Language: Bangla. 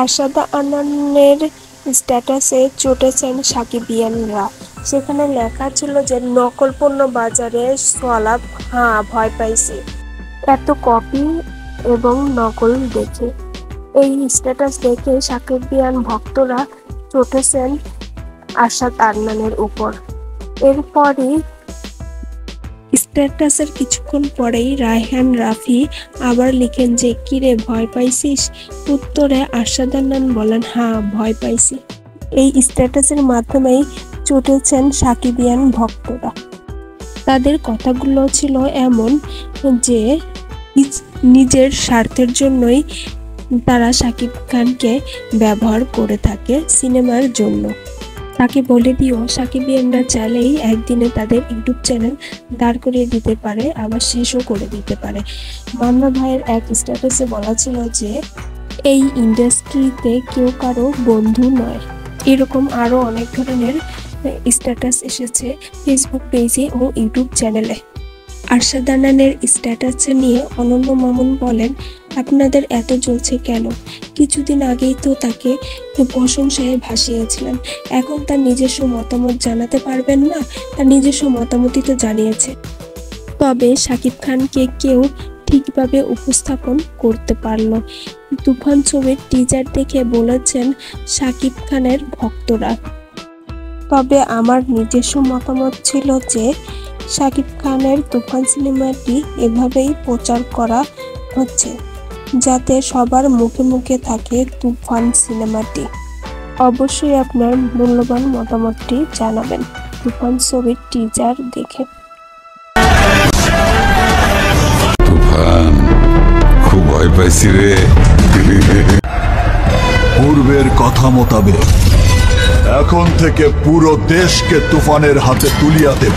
আশাদা আনানের স্ট্যাটাসে চটেছেন সাকিবিয়ানরা। সেখানে লেখা ছিল যে নকল পণ্য বাজারে সোয়ালাব ভয় পাইছে এত কপি এবং নকল দেখে। এই স্ট্যাটাস দেখে সাকিবিয়ান ভক্তরা চটেছেন আশাদ আদনানের উপর। এরপরই স্ট্যাটাসের কিছুক্ষণ পরেই রায়হান রাফি আবার লিখেন যে কিরে ভয় পাইছিস? উত্তরে আশাদ আদনান বলেন ভয় পাইছি। এই স্ট্যাটাসের মাধ্যমেই চটেছেন সাকিবিয়ান ভক্তরা। তাদের কথাগুলো ছিল এমন যে নিজের স্বার্থের জন্যই তারা শাকিব খানকে ব্যবহার করে থাকে সিনেমার জন্য। তাকে বলে দিও সাকিবিয়ানরা চাইলেই একদিনে তাদের ইউটিউব চ্যানেল দাঁড় করিয়ে দিতে পারে, আবার শেষও করে দিতে পারে। মান্না ভাইয়ের এক স্ট্যাটাসে বলা ছিল যে এই ইন্ডাস্ট্রিতে কেউ কারো বন্ধু নয়। এরকম আরও অনেক ধরনের স্ট্যাটাস এসেছে ফেসবুক পেজে ও ইউটিউব চ্যানেলে। আশাদ আদনানের স্ট্যাটাস নিয়ে অনন্য মামুন বলেন, আপনাদের এত জ্বলছে কেন? কিছুদিন আগেই তো তাকে প্রশংসায় ভাসিয়েছিলেন, এখন তার নিজস্ব মতামত জানাতে পারবেন না? তার নিজস্ব মতামতই তো জানিয়েছে। তবে শাকিব খানকে কেউ ঠিকভাবে উপস্থাপন করতে পারল। তুফান ছবির টিজার দেখে বলেছেন শাকিব খানের ভক্তরা। তবে আমার নিজস্ব মতামত ছিল যে শাকিব খানের তুফান সিনেমাটি এভাবেই প্রচার করা হচ্ছে যাতে সবার মুখে মুখে থাকে তুফান সিনেমাটি। অবশ্যই আপনার মূল্যবান মতামতটি জানাবেন তুফান ছবির টিজার দেখে। তুফান খুব ভয় পাইছি রে। পূর্বের কথা মোতাবেক এখন থেকে পুরো দেশকে তুফানের হাতে তুলিয়া দেব।